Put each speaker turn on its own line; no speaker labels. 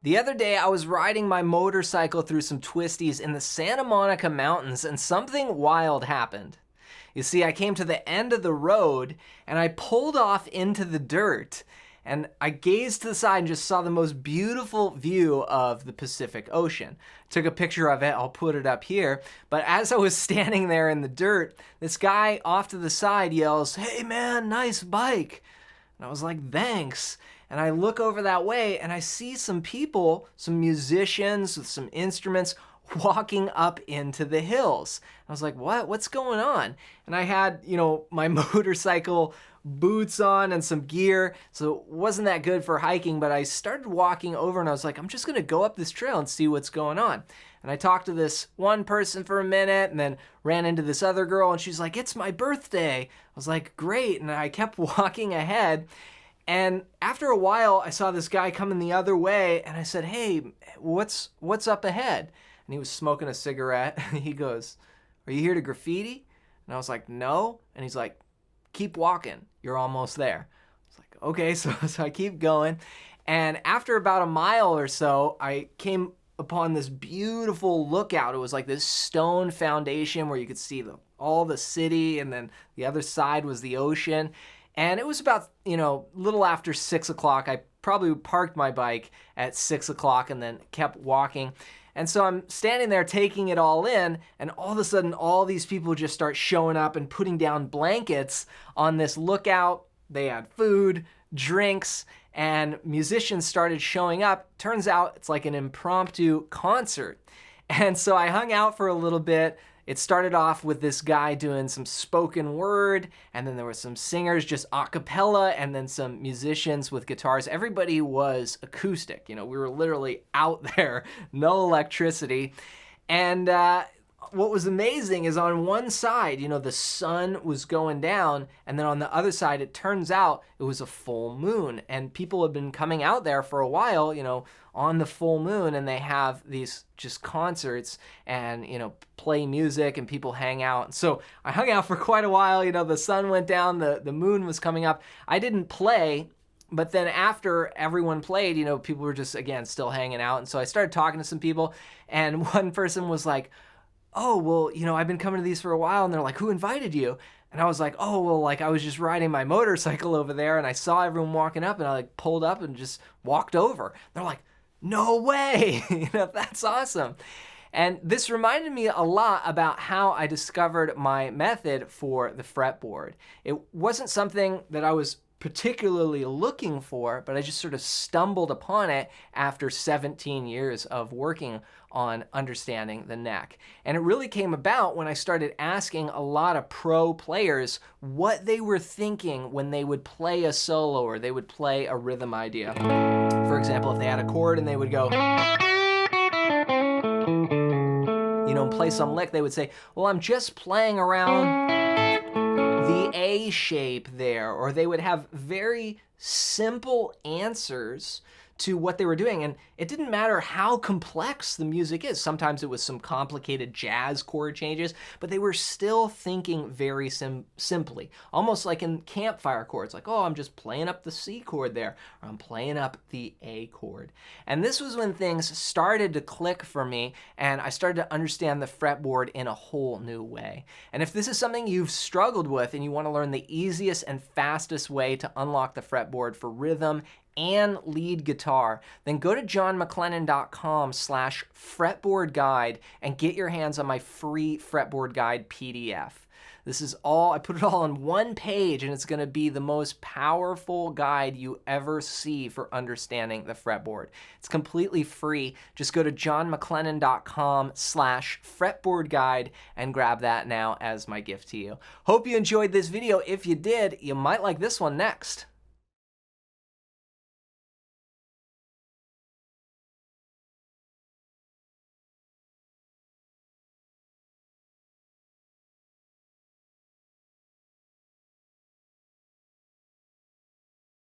The other day, I was riding my motorcycle through some twisties in the Santa Monica Mountains, and something wild happened. You see, I came to the end of the road, and I pulled off into the dirt, and I gazed to the side and just saw the most beautiful view of the Pacific Ocean. Took a picture of it, I'll put it up here, but as I was standing there in the dirt, this guy off to the side yells, "Hey man, nice bike." And I was like, "Thanks." And I look over that way and I see some people, some musicians with some instruments walking up into the hills. I was like, what's going on? And I had, my motorcycle boots on and some gear, so it wasn't that good for hiking, but I started walking over and I was like, I'm just gonna go up this trail and see what's going on. And I talked to this one person for a minute and then ran into this other girl and she's like, "It's my birthday." I was like, "Great." And I kept walking ahead. And after a while, I saw this guy coming the other way, and I said, "Hey, what's up ahead?" And he was smoking a cigarette. He goes, "Are you here to graffiti?" And I was like, "No." And he's like, "Keep walking. You're almost there." I was like, "Okay." So I keep going. And after about a mile or so, I came upon this beautiful lookout. It was like this stone foundation where you could see all the city, and then the other side was the ocean. And it was about, little after 6 o'clock. I probably parked my bike at 6 o'clock and then kept walking. And so I'm standing there taking it all in, and all of a sudden, all these people just start showing up and putting down blankets on this lookout. They had food, drinks, and musicians started showing up. Turns out it's like an impromptu concert. And so I hung out for a little bit. It started off with this guy doing some spoken word, and then there were some singers just a cappella, and then some musicians with guitars. Everybody was acoustic. We were literally out there, no electricity. And what was amazing is on one side, the sun was going down, and then on the other side, it turns out it was a full moon. And people have been coming out there for a while, on the full moon, and they have these just concerts and, play music and people hang out. So I hung out for quite a while. The sun went down, the moon was coming up. I didn't play, but then after everyone played, people were just, again, still hanging out. And so I started talking to some people, and one person was like, "Oh, well, I've been coming to these for a while." And they're like, "Who invited you?" And I was like, "Oh, well, I was just riding my motorcycle over there and I saw everyone walking up and I pulled up and just walked over." And they're like, "No way." That's awesome. And this reminded me a lot about how I discovered my method for the fretboard. It wasn't something that I was particularly looking for, but I just sort of stumbled upon it after 17 years of working on understanding the neck. And it really came about when I started asking a lot of pro players what they were thinking when they would play a solo or they would play a rhythm idea. For example, if they had a chord and they would go, and play some lick, they would say, "Well, I'm just playing around the A shape there," or they would have very simple answers to what they were doing. And it didn't matter how complex the music is. Sometimes it was some complicated jazz chord changes, but they were still thinking very simply, almost like in campfire chords, like, "Oh, I'm just playing up the C chord there," or "I'm playing up the A chord." And this was when things started to click for me, and I started to understand the fretboard in a whole new way. And if this is something you've struggled with and you want to learn the easiest and fastest way to unlock the fretboard for rhythm and lead guitar, then go to johnmcclennan.com/fretboard guide and get your hands on my free fretboard guide PDF. This is all, I put it all on one page, and it's going to be the most powerful guide you ever see for understanding the fretboard. It's completely free. Just go to johnmcclennan.com/fretboard guide and grab that now as my gift to you. Hope you enjoyed this video. If you did, you might like this one next.